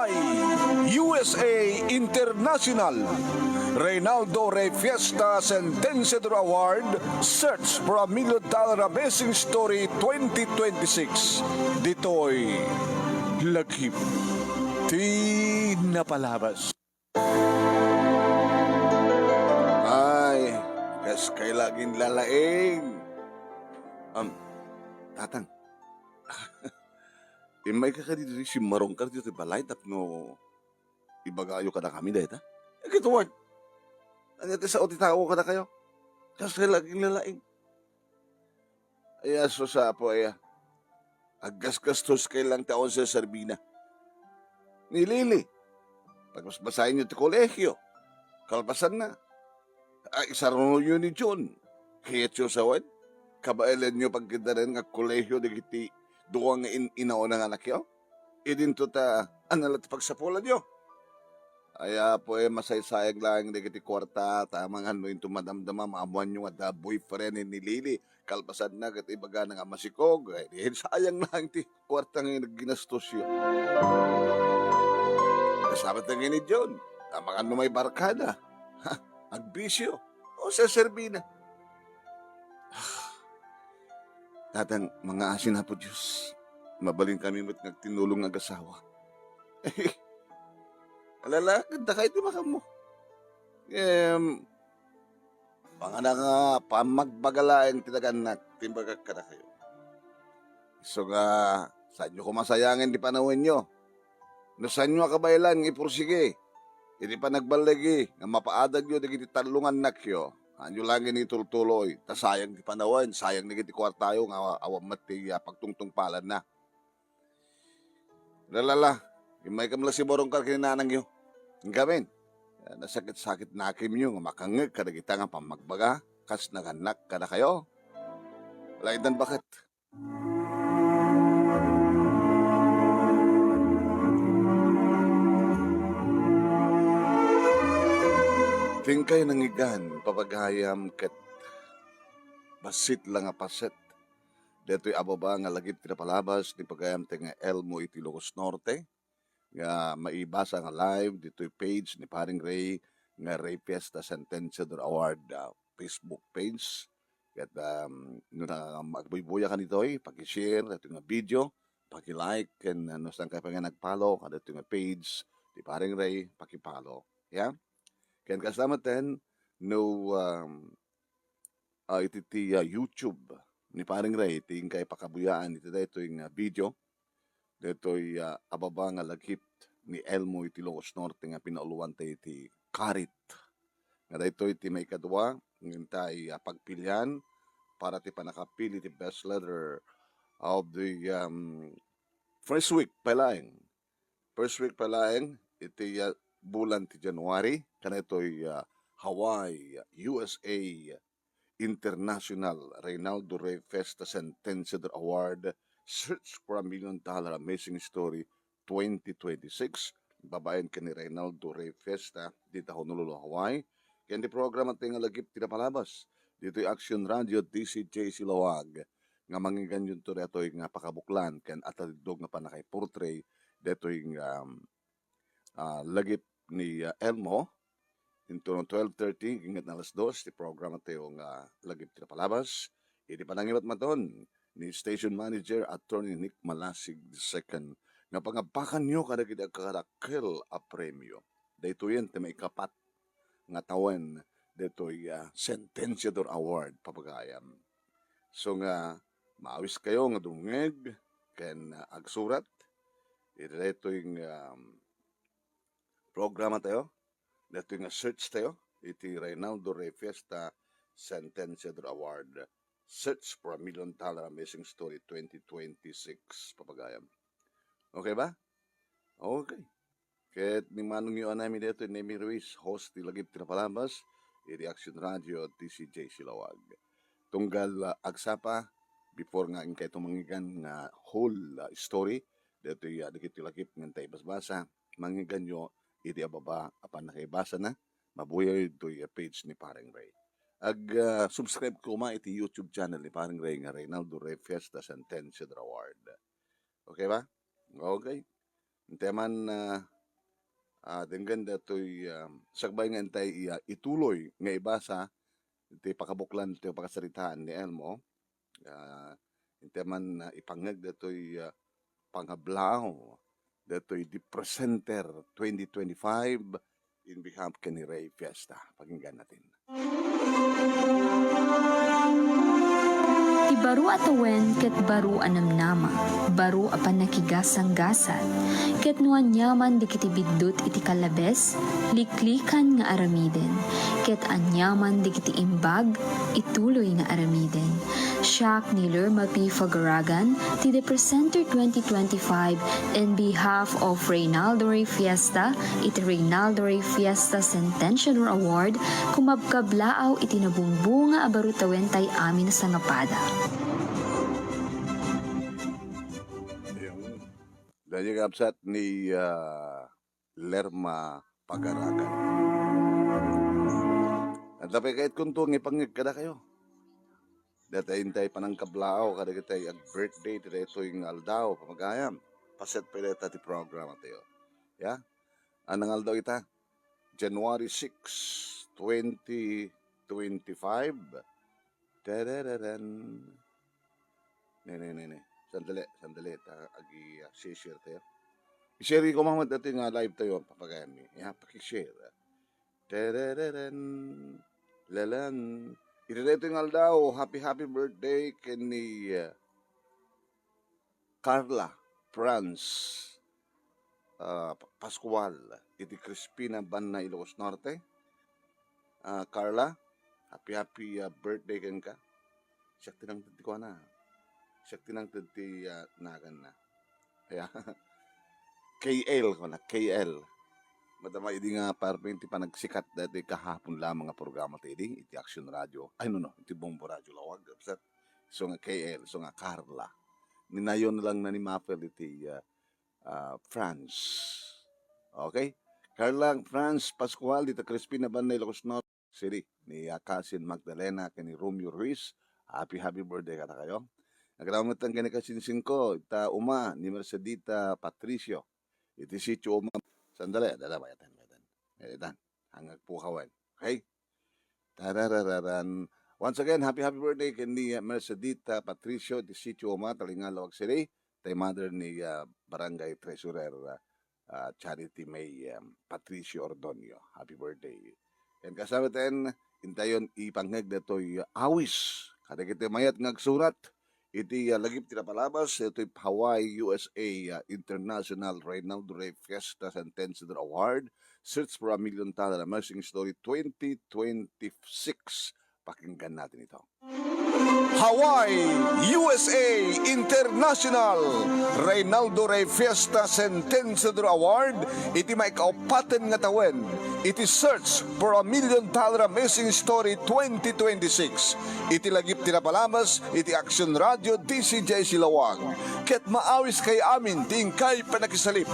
Hawaii, USA International, Reynaldo Rey Fiesta Sentenciador Award, Search for a $1 Million Amazing Story 2026. Dito'y Lagip Di Napalabas. Ay, kas kay laging lalaing. Tatang, imay ka ka dito si Marong ka dito balay tapno ibagayo ka na kami dahil ha? Ito word. Ano sa otitao ka na kayo? Kas kay laging lalaing. Ay, aso sa po ay aggas-gastos kay lang taon sa Sarbina. Nilili. Pagmasbasahin nyo ito kolehyo. Kalpasan na. Ay, isaruno nyo ni John. Kaya siyo sa wad. Kabailan nyo pagkindaran nga kolehyo di kiti duwang inaon ng anak yo. Idin to ta analat pagsapulan nyo. Ay, po masaysayag lang di kiti kwarta. Tamang ano yung tumadamdama maamuan nyo nga boyfriend ni Lili. Kalpasan na kati baga nga masikog. Ay, sayang lang ti kwarta nga ginastos yun. Sabat na ni John, tamang ano may barkada. Ha, agbisyo. O sa Serbina. Tatang, mga asin na po Diyos. Mabaling kami mo't nagtinulong ng asawa. Alala, ganda kahit di maka mo. Pangana nga, pamagbagalaeng tinaganak, timbagag ka na kayo. So nga, saan nyo kumasayangin di panawin nyo? No saan nyo kabaylan, ipursige. Hindi pa nagbalagi, nga mapaadag nyo, di talungan nakyo. Anyo lang ini tultuloy, ta sayang di panawan, sayang ni kiti kwartayo, nga awam mati pagtungtung palan na. Lalala, imay kamla si Borong kar kininanang yo. Ang gamin, nasakit-sakit na akim nyo, nga makangag kada kita nga pamagbaga, kas naganak kada kayo. Laidan bakit? Tingkay nangigan, papaghayam ket basit lang nga paset. Deto'y ababa nga lagip tinapalabas, di pagayam te nga Elmo iti Ilocos Norte. Nga maibasa nga live, dito'y page ni Paring Ray, nga Ray Fiesta Sentenciador Award Facebook page. Ket no na magbuybuya ka nito'y, pag-share, ito nga video, pag-like, and no saan kayo pa nga nag-follow, kada ito nga page, di Paring Ray, pag-follow. Yeah? Kaya kasama ten, no, iti YouTube ni Paring Ray, iti kay pakabuyaan, iti dito yung video, dito yung ababa nga lagip ni Elmo iti Ilocos Norte nga pinauluan tayo iti Karit. Nga dito iti may kadwa, ngayon tayo pagpilian, para ti panakapili iti best letter of the first week palaeng. First week palaeng, iti bulan ti January, kanito'y Hawaii, USA International Reynaldo Rey Fiesta Sentenciador Award, Search for a $1 Million Amazing Story 2026. Babayan ka ni Reynaldo Rey Fiesta dito Honolulu, Hawaii. Kaya di program at tingalagip tinapalabas. Dito'y Action Radio DCJ Silawag. Nga mangigan yun to reto'y nga pakabuklan. Kaya atadidog nga panakay portray. Dito'y lagip ni Elmo into 12:30 ingat na alas 2 di programa tayo nga lagip na palabas hindi pa nangibat maton ni station manager Attorney Nick Malasig II nga pangabakan nyo kada kita karakil a premyo dito yan may kapat nga tawen dito Sentenciador Award papagayam so nga maawis kayo nga dungeg ken agsurat ito yung programa tayo, dito yung search tayo, iti Reynaldo Rey Fiesta Sentenciador Award, Search for a $1 Million Amazing Story 2026, papagayam. Okay ba? Okay. Kahit ni Manong yung namin dito, Nemi Ruiz, host, ilagip tinapalabas, i-Reaction Radio, TCJ Silawag. Tunggal agsapa, before nga yung kayo tumangigan nga whole story, dito yung dikit-ilagip ng tayo basbasa, mangigan nyo, iti ababa apan nakaibasa na mabuhay ito yung page ni Paring Ray. Subscribe ko iti YouTube channel ni Paring Ray nga Reynaldo Rey Fiesta Sentenciador Award. Okay ba? Okay. Teman Ang ganda to'y sagbay nga intay ituloy nga ibasa iti pakabuklan iti pakasaritaan ni Elmo. Inte man ipangag dato'y pangablaw dato'y the presenter 2025 in behalf kani Ray Fiesta. Pakinggan natin. Ti baro atawen ket baro anamnama, baro apan nakigasang-gasat, ket nuan nyaman di kiti biddut iti kalabes, liklikan nga aramiden, ket anyaman di kiti imbag, ituloy nga aramiden. Siak ni Lerma P. Fagaragan, ti the presenter 2025 in behalf of Reynaldo Ray Fiesta, iti Reynaldo Ray Fiesta Centennial Award, kumabkablaaw iti nabungbunga abarutawen tay amin sa ngapada. Dahil kapsat ni Lerma Pagaragan. At tapay kahit kunto ng ipangig kada kayo. Data hintay panang kablao kada kitay ag birthday tita ito yung aldaw pamagayam. Paset pa ito ti program tayo. Ya? Anang aldaw ita? January 6, 2025. Tadadadan. Ne. Sandali. Agi share tayo. I-share ko mamad natin nga live tayo papagayam ni. Ya, pakishare. Tadadadan. Lalan. Ito yung aldaw. Happy birthday kini Carla Franz Pascual. Iti Crispina Banna Ilocos Norte. Carla, happy birthday kan ka. Siyak tinang tadi ko na. Siyak tinang tadi nagan na. Kaya, KL ko na, KL. Madama hindi nga parang iti panagsikat dati kahapon lamang nga programa tayo iti Action Radio. Ay no, iti Bombo Radio lawag. So nga KL, so nga Carla. Ninayon lang na ni Mapel iti France. Okay? Carla Franz Pascual dito Crispina Banay Ilocos Norte City ni Kasin Magdalena kani Romeo Ruiz. Happy birthday kada kayo. Nagramot ang kani kasinsin ko ita uma ni Mercedita Patricio. Iti sitio uma sandali bayatan. Edan hangag po kawan. Okay? Tarararan. Once again, happy birthday kani Mercedita Patricio iti sitio uma Talingalawag City. Tay mother ni Barangay Treasurer Charity May Patricio Ordonio. Happy birthday. And kasama tayo, intayon ipanghag dato'y awis. Kada kita mayat ngagsurat, iti lagip tinapalabas, ito'y Hawaii USA International Reynaldo Ray Fiesta Centennial Award, Search for $1 Million Amazing Story 2026. Pakinggan natin ito. Hawaii USA International Reynaldo Ray Fiesta Centennial Award iti maikaupatan nga tawen iti Search for $1 Million Amazing Story 2026 iti lagip tinapalamas iti Action Radio DCJ Silawag ket maawis kay amin tingkay panakisalip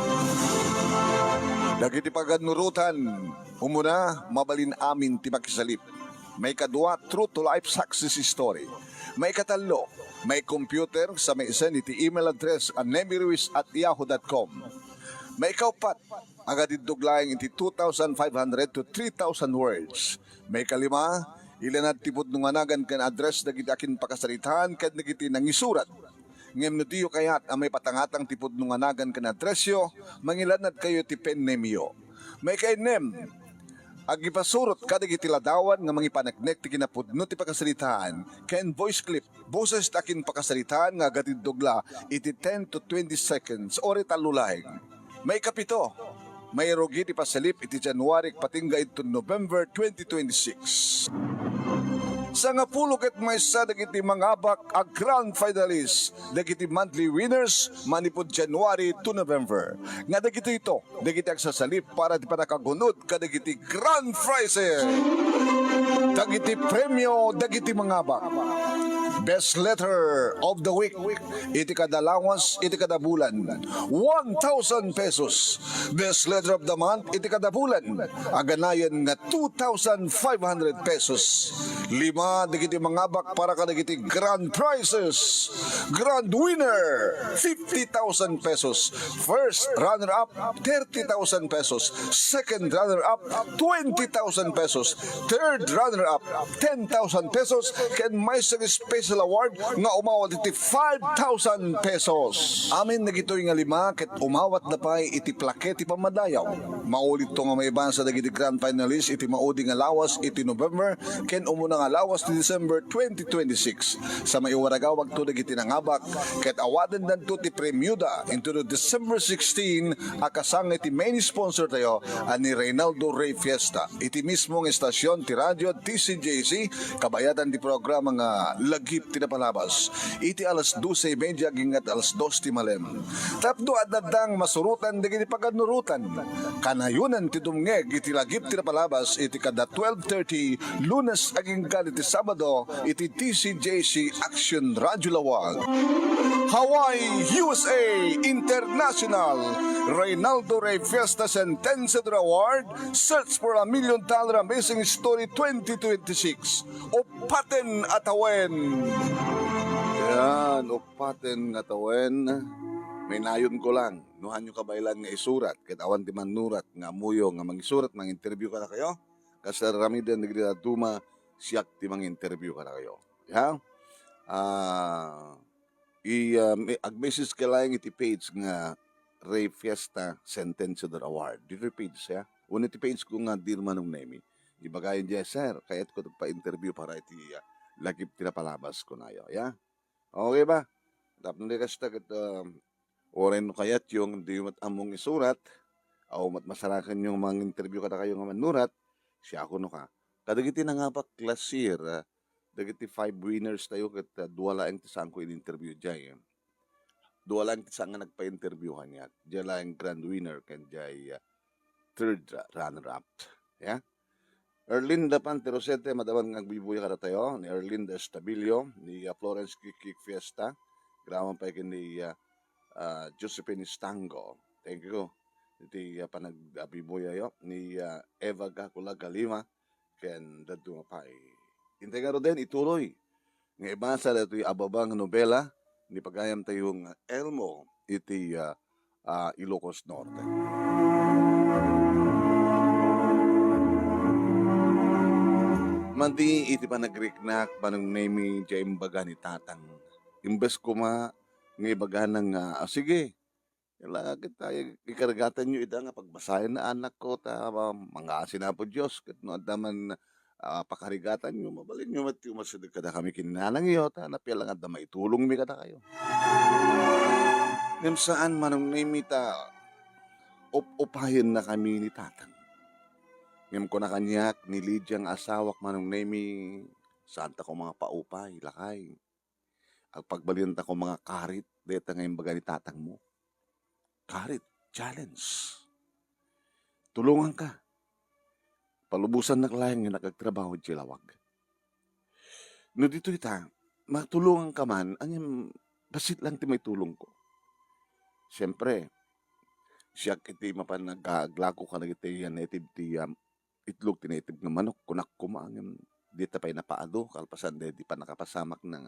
dagiti paganurutan umuna mabalin amin ti makisalip. May kadua, true to life success story. May katalo, may computer sa may isa iti email address anemiruiz@yahoo.com. May kaupat, agad iduglayang iti 2,500 to 3,000 words. May kalima, ilanad tipod nung anagan kan address dagiti akin pakasalitaan kad nagiti nangisurat. Ngem no diyo kayat ang may patangatang tipod nung anagan kan addressyo, mangilanad kayo ti pen nemyo. May kainem, agipasurot kadag itiladawan nga mga panagnek ti kinapudno ti pakasalitaan ken voice clip boses takin pakasalitaan nga agatid dugla iti 10 to 20 seconds or italulaing. May kapito, may rogi ti pasalip iti January patingga ito November 2026. Sa nga pulo ket maysa dagiti mangabak a grand finalist dagiti monthly winners manipod January to November. Nga dagiti ito dagiti agsasalip para di panakagunod kadagiti grand prizes. Dagiti premyo dagiti mangabak. Best letter of the week iti kadalawas iti kadabulan 1,000 pesos. Best letter of the month iti kadabulan aganayan nga 2,500 pesos. 5 dagiti mangabak para kadagiti grand prizes. Grand winner, 50,000 pesos. First runner-up, 30,000 pesos. Second runner-up, 20,000 pesos. Third runner-up, 10,000 pesos. Ken may special award nga umawat iti 5,000 pesos. Amin na gito'y nga 5 ket umawat na pa'y iti plaket iti pamadayaw. Maulit to nga may bansa dagiti grand finalist iti maudi nga lawas iti November ken umuna nga lawas ti December 2026. Sa maiwaragawag to dagiti nangabak ket awaden danto ti Premuda into the December 16 akasang iti main sponsor tayo ani Reynaldo Ray Fiesta. Iti mismong estasyon ti radyo TCJC kabayatan ti programa nga Lagip ti Napalabas. Iti alas 12:30 gingat alas 2 ti malem. Tapno adadang masurutan dagiti paganurutan. Kanayunan ti dumngeg iti Lagip ti Napalabas iti kada 12:30 Lunes aging iti Sabado iti TCJC Action Radio Lawag. Hawaii, USA International Reynaldo Ray Fiesta Sentenced Award Search for a $1 Million Amazing Story 2026 Upaten Atawen. Yan, upaten nga tawen. May nayon ko lang. Nuhan nyo kabaylan nga isurat. Kahit awan di manurat nga muyo nga mag-isurat. Mang-interview ka na kayo. Kasi ramiden nagdila duma siyak di mang-interview ka na kayo. Ya? Ag-message ka lang iti page nga Ray Fiesta Sentenced Award. Dito page ya. Una iti page ko nga dirmanong nemi. Ibagayin diya, sir. Kaya't ko pa-interview para iti Lagip ti Napalabas ko na yo. Ya? Okay ba? Dapat na kasi tagat oren no kayat yung di mat among isurat o mat masarakan yung mga interview kada kayo nga manurat siya ako no ka. Kadagiti na nga pa klasir dagiti 5 winners tayo kat duwa lang ti saan ko in-interview dyan. Duwa lang ti saan nga nagpa-interviewhan niya. Diyan lang grand winner kan dyan third runner-up. Yeah? Erlinda Panterosete, madaman nga bibuya kada tayo, ni Erlinda Estabilio, ni Florence Kikik Fiesta, graman pa ni Josephine Stango. Thank you. Iti panagbibuya yo, ni Eva Gacula Galima, ken daduma pa. Hintay nga ro din, ituloy. Nga ibasa na ito'y ababang nobela, ni pagayam tayong Elmo, iti Ilocos Norte. Mandi iti panagriknak panang name di imbaga ni tatang. Imbes ko nga ibaga ng sige. Kailangan kita ikaragatan nyo ita nga pagbasahin na anak ko ta mga sinapo Diyos kat no adaman pakarigatan nyo mabalin nyo mati umasadig kada kami kinanang iyo ta napialang adda maitulong mi kada kayo. Ngem saan manong name ta upahin na kami ni tatang. Ngem ko na kanyak ni Lydia ang asawak manong nemi santa ko mga paupay, lakay. Ang pagbalinta ko mga karit, deta ngayon baga ni tatang mo. Karit, challenge. Tulungan ka. Palubusan na kalayan nga nakagtrabaho di lawag. No dito ita, matulungan ka man, anyang basit lang ti may tulong ko. Siyempre, siya iti mapanagaglako ka na iti native ti itlog tinitib ng manok, kunak kumangin, di tapay napaado, kalpasan di pa nakapasamak ng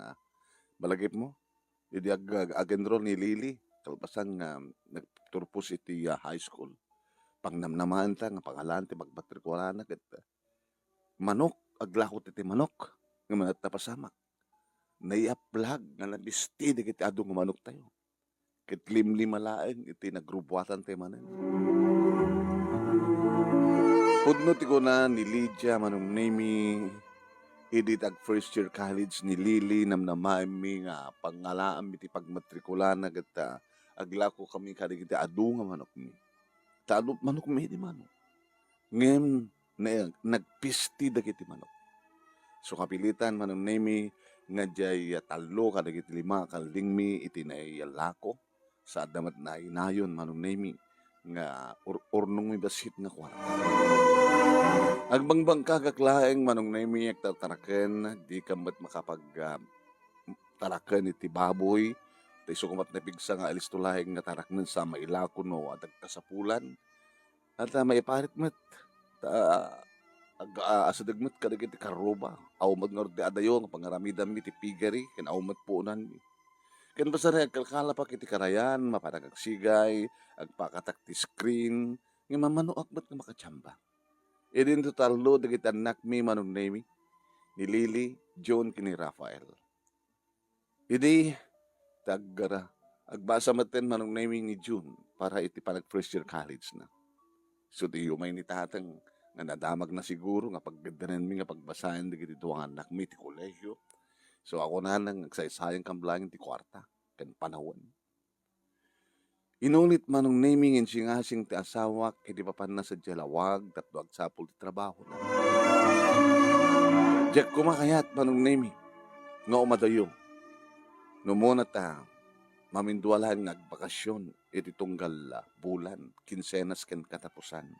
balagip mo. Di agenrol ni Lily, kalpasan nga nagturpos iti high school. Pangnamnamaan ta, nga pangalan, ti magbatrikuala na, manok, aglakot iti manok, nga manat napasamak. Naiaplag, nga nabisti, di kiti adong manok tayo. Kit limlimalain, iti nagrubwatan tayo manan. Pudno ti ko na ni Lydia manong nemi edit ag first year college ni Lily namnamami nga pangalaan mi ti pagmatrikulan na gata aglako kami kadig iti adu nga manok mi. Ta adu manok mi di manok. Ngem nagpisti dagiti manok. So kapilitan manong nemi nga jay talo kadig iti 5 kalding mi iti naiyalako sa damat na inayon manong nemi nga urnong mi basit nga kwarta. Agbangbang kagaklaeng manong naimiyak tataraken, di kamat makapag taraken iti baboy, tayo sukumat na pigsa nga alis tulahing nga taraknen sa mailakon no at kasapulan, at maiparit met, asa dagmet kadagiti karuba awmat nga di adayo nga pangaramidam mi ti pigari ken awmat puunan mi ken basta rin agkalkala pa kiti karayan mapanagagsigay agpakatak ti screen nga mamano akbat nga makatsamba idin totallo dagiti anak mi manong nemi ni Lily, John kini Rafael idi taggara agbasa maten manong nemi ni June para iti panag first year college na so di umay ni tatang nga nadamag na siguro nga paggandanan mi nga pagbasahin digiti duwang anak mi ti kolehiyo. So ako na nang nagsaysayang kamblangin ti kwarta ken panahon. Inulit manong naming en singasing ti asawa iti papan na sa jalawag tatlo agsapol ti trabaho na. Diyak kumakayat manong naming nga umadayo. Numuna ta mamindualan nga agbakasyon iti tunggal bulan kinsenas ken katapusan.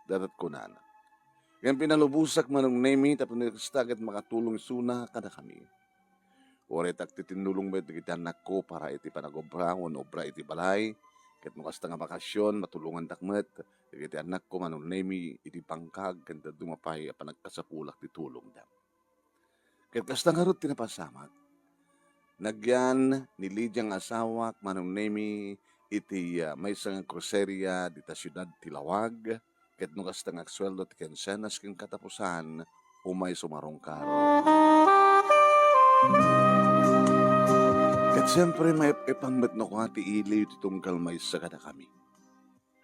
Darat ko na. Yan pinalubusak manong nemi tapos nagstagat makatulong suna kada kami. Ore tak titinulong ba iti anak ko para iti panagobra obra iti balay. Ket mo kasta nga bakasyon matulungan dakmet iti anak ko manong nemi iti pangkag kanta dumapay panagkasapulak ti tulong da. Ket kasta nga rut tinapasamak. Nagyan ni Lydia nga asawa manong nemi iti may isang kruserya dita syudad Tilawag. Ket no kasta nga agsweldo ti kensenas ken katapusan umay sumarongkar. Ket siyempre may ipangmet no ko ti ili ti tungkal may sa kada kami.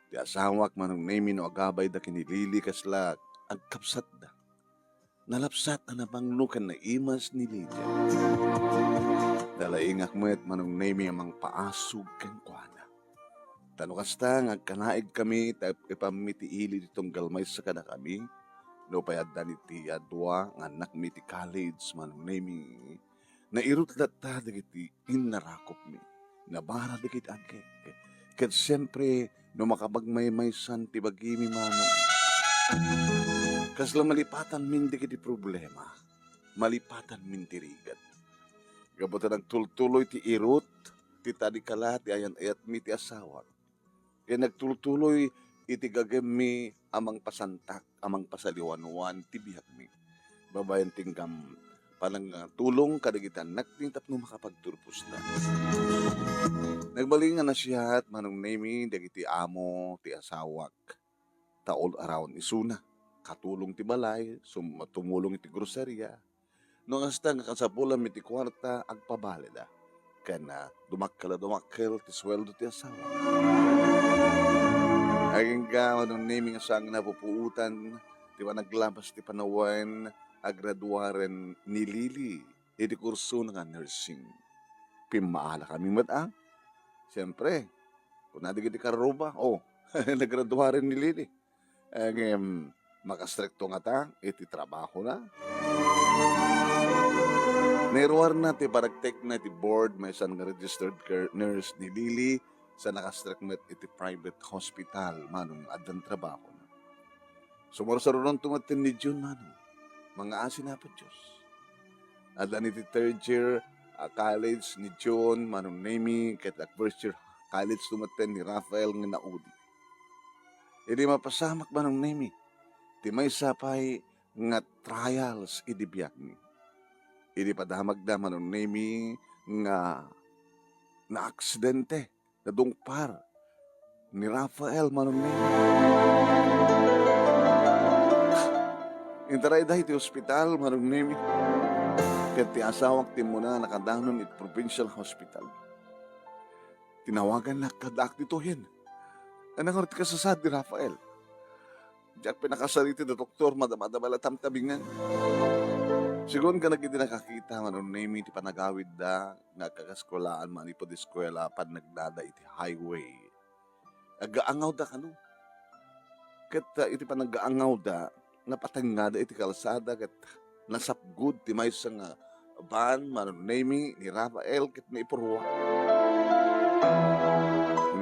Ti asawak manong nemi no agabay da kinilili kasla agkapsat da. Nalapsat na napanglukan na imas ni Lydia. Dalaingak met manong nemi amang paasog ken kuana. Tano kasta nga kanaig kami ipamiti ili ditong galmay sa kada kami no payaddan iti adwa nga anak mi ti college manong nemi na irutlat ta dagiti inarakop mi nabara dagiti agke ket siyempre no makabagmaymaysan ti bagimi manong kasla malipatan min dagiti problema malipatan min ti rigat gabutan nagtultuloy ti irut ti tadikala ti ayan-ayat mi ti asawa. Kaya nagtuloy iti gagem mi amang pasantak, amang pasaliwanwan, ti bihag mi. Babayan tinggam panang tulong kadagitan nakting tapno makapagturpos na. Nagbalingan na siya at manong nemi dagiti amo ti asawak. Taol around isuna. Katulong ti balay, tumulong iti groserya. Nung hasta nga kasapulan mi ti kwarta, agpabalida. Kaya dumakkel ti sweldo ti asawa. Aging ka, anong naming asang napupuutan, di ba naglapas ti panawan, agraduaren ni Lily, iti kurso nga nursing. Pimaala kami matang. Siyempre, kung nadigiti karuba, nagraduaren ni Lily. Aging makastrekto nga ta, iti trabaho na. Nairuar na ti paragtek na ti board, may isang registered nurse ni Lily, sa nakastrekmet iti private hospital manong adan trabaho na. Sumursarunon tumatin ni June manong mga asin na po Diyos. Adan iti third year college ni June manong nemi ket first year college tumatin ni Rafael nga naudi. Idi mapasamak manong nemi ti may sapay nga trials idi biyak ni. Idi padamag da manong nemi nga na aksidente nadungpar ni Rafael manong nemi. Intaray dahi ti ospital manong nemi. Ket ti asawak ti muna nakadanon iti provincial hospital. Tinawagan na kadak ditohin. Anang ti kasasad ni Rafael. Diyak pinakasariti na doktor madamadamal at tamtabingan. Sigun ka nagiti nakakita manong nemi ti panagawid da nga kakaskolaan man ipod eskwela pan nagdada iti highway. Agaangaw da kanu. Ket iti panagaangaw da napatangada iti kalsada ket nasapgud ti maysa nga van manong nemi ni Rafael ket naipurwa.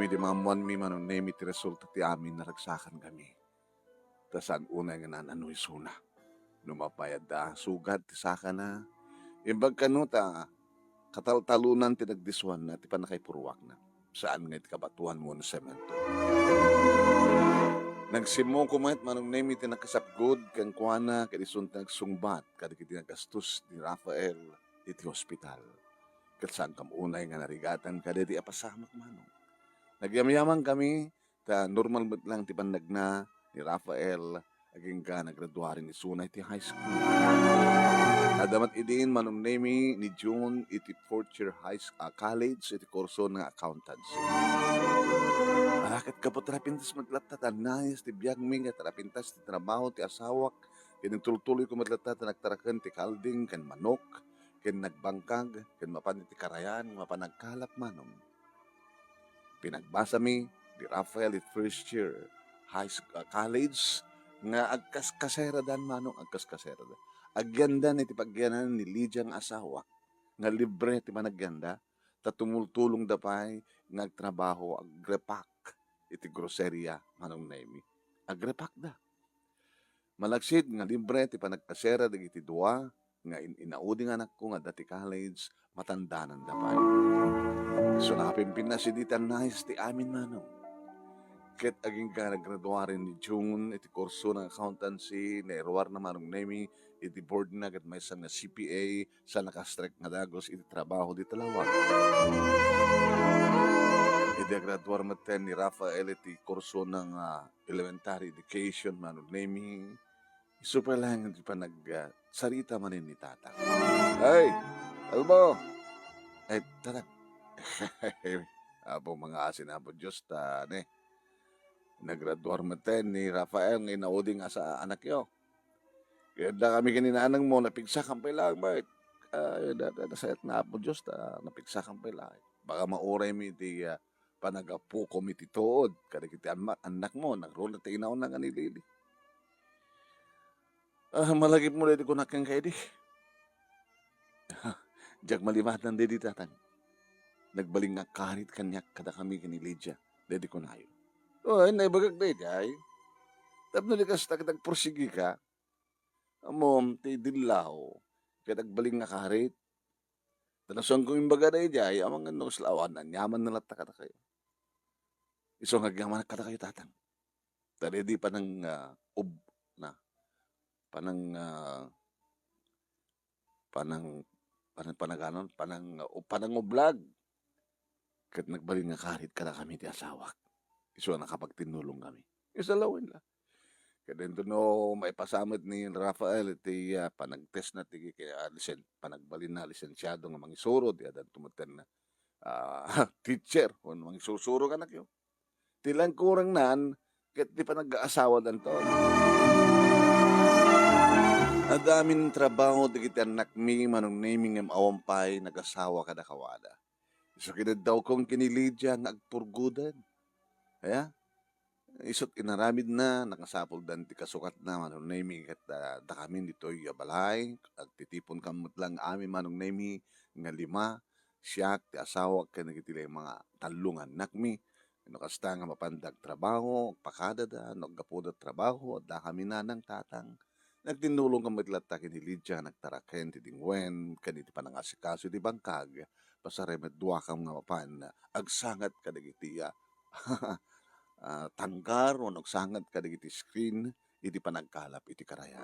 Di mamuan mi manong nemi ti resulta ti amin naragsakan kami. Tasan unay nga nananoy suna. Numapayad da, sugat, ti saka na. Imbag kanuta, kataltalunan ti nagdiswan na, ti panakay purwak na. Saan nga iti kabatuan mo na semento. Nagsimo kumet manong name iti nakasapgod kang kuana kadisun nagsungbat kadagiti nagastos ni Rafael iti hospital. Ket saan kamunay nga narigatan kaditi apasamak manong. Nagyamyaman kami ta normal met lang ti panagna ni Rafael aging ka nagraduari ni Sunay ti high school. Adamat idiin manong name ni June iti fourth year college iti kurso ng accountancy. Bakit ka po terapintas maglatatan nais ti biyag mi nga terapintas ti trabaho ti asawak ken tultuloy ko maglatatan nagtaraken ti kalding ken manok ken nagbangkag ken mapan ti karayan mapanagkalap manom. Pinagbasa mi di Rafael it first year college nga agkaskaseradan manong agkaskaseradan. Agyandan iti pagyanan ni Lydia nga asawa nga libre ti managyanda ta tumultulong dapay nga agtrabaho agrepak iti groceria manong naimi. Agrepak da. Malagsid nga libre ti panagkasera dagiti dua nga inaudi nga anak ko nga dati college matandanan dapay. So nakapimpin na si Ditan Nice ti amin manong. Ket aging ka naggraduarin ni June iti kurso ng accountancy na erwar na manong naimi iti board na ket may isang na CPA sa nakastrike nga dagos iti trabaho di talawag. Iti graduar maten ni Rafael iti kurso ng elementary education manong naimi. Super lang iti sarita manin ni tata. Ay, Albo! Ay, tara. Apo mga asin apo Diyos ta, ne. Nagraduar maten ni Rafael nga inaudi nga sa anak yo. Kaya da kami kininanang mo, napigsak ang pailang, bakit? Nasayat na apo Diyos ta, napigsak ang pailang. Baka mauray mi iti panagapu komiti tood, kada kiti anak mo, nagrula ti inaon na nga nilili. Malagip mo dito ko nakang kayo di. Diyak malimatan di tatang. Nagbaling nga karit kanyak kada kami kini Lydia. Dedi ko na yun. Oh, naibagag na jay. Tapno di ka sa nagpursigi ka. Amom, ti dilaw. Kaya nagbaling nga karit. Tanasong kong imbaga na jay, amang ano slawan, anyaman na lata kata kayo. Isong agyaman kata kayo tatang. Tari di pa ng panang ublag. Kat nagbalin nga karit kada kami ti asawak. Iso nakapagtinulong kami. Isalawin la. Kaya dito no maipasamit ni Rafael iti panagtest na ti panagbalin na lisensyado nga mangisuro di adan tumuten na teacher o mangisusuro ka na kayo. Tilang kurang nan kat di pa nag-aasawa dan to. Adamin trabaho digiti anak mi manong naming ang awampay nag-asawa kada kawada. So kinadaw kong kinilidya nga agpurgudan. Kaya, isot inaramid na, nakasapol dan ti kasukat na manong naming at da kami dito'y balay, at titipon kamot lang amin manong naming nga 5, siyak, ti asawa, kaya nagitila yung mga talungan nakmi, nakasta nga mapandag trabaho, pakada da, naggapuda trabaho, da kami na ng tatang, nagtinulong kamot lata kinilidya, nagtaraken, ti dingwen, kaniti panangasikaso, ti bangkag, pasaremet dua kang nga mapan, agsangat kadagiti tangkar o nagsangat kadagiti screen, iti panagkalap, iti karayan.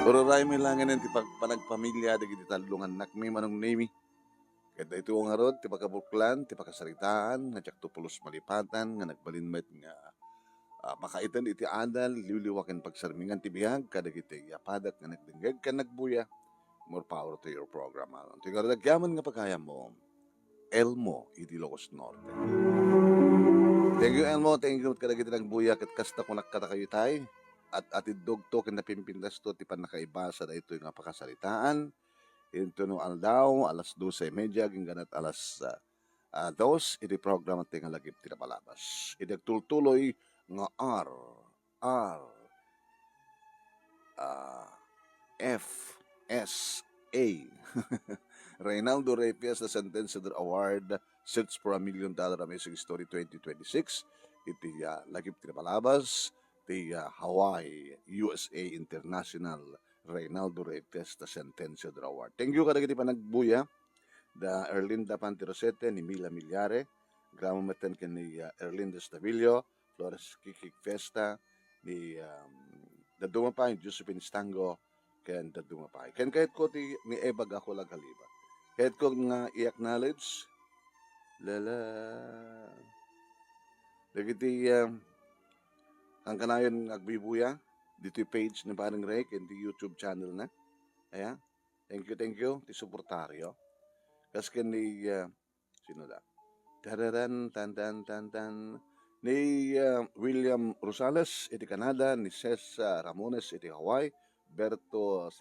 Pero ray may langan ti panagpamilya, dagiti talungan nakmi manong nami. Kada ito nga rod, ti pagkabuklan, ti pagkasaritaan, nga tiyak tupulos malipatan, nga nagbalinmet nga makaitan iti adal, liwliwakin pagsarmingan ti bihag, kadagiti yapadat nga nagdinggag ka nagbuya. More power to your program. Tinggal nagyaman nga pagkaya mo, Elmo, iti Ilocos Norte. Thank you, Elmo. Thank you kadagiti nagbuya kat kasta kunak kata kayo tay. At atidog to kinapimpindas to ti panakaibasa da ito yung napakasalitaan. Ito no aldaw, alas 12:30, ginganat alas 2, iti program at tinga lagip tinapalabas. Iti tultuloy nga FSA. Reynaldo Repias na Sentencedor Award Search for $1 Million Amazing Story 2026. Iti lagip tinapalabas. Iti Hawaii USA International Reynaldo Repias na Sentencedor Award. Thank you kadagiti panagbuya. Da Erlinda Pantirosete ni Mila Milyare. Gramamatan ken ni Erlinda Stavillo, Flores Kikik Festa, ni Dadumapay, Josephine Stango, ken Dadumapay. Ken kahit ko ti ni Ebag ako lagaliba. Kahit ko nga i-acknowledge, lala, dagiti ang kanayon agbibuya, dito page ni Paring Ray, ken di YouTube channel na. Ayan. Thank you, ti suportaryo. Kas ken ni, sino da? Tararan, tan, ni William Rosales, iti Canada, ni Ces Ramones, iti Hawaii, Berto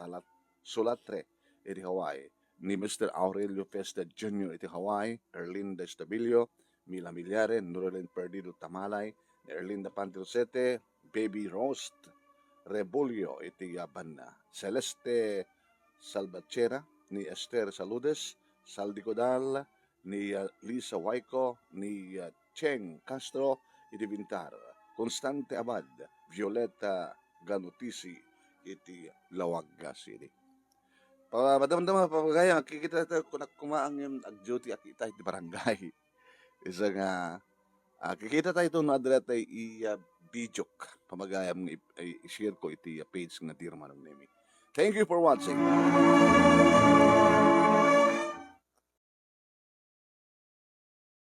Solatre, iti Hawaii, ni Mr. Aurelio Festa Jr., iti Hawaii, Erlinda Estabilio, Mila Milyare, Nurelin Perdido Tamalay, ni Erlinda Pantilsete, Baby Roast, Rebulio, iti Banda, Celeste Salvatierra, ni Esther Saludes, Saldi Codal, ni Lisa Waiko, ni Cheng Castro, iti Vintar, Constante Abad, Violeta Ganutisi, iti Lawagga City. Madam-dama, papagaya, kikita tayo kung kumaang yung ag-duty, akita iti barangay. Isa nga, kikita tayo ito na adra tayo i-bidyok. Pamagayam i-share ko iti page na dirma ng nemi. Thank you for watching.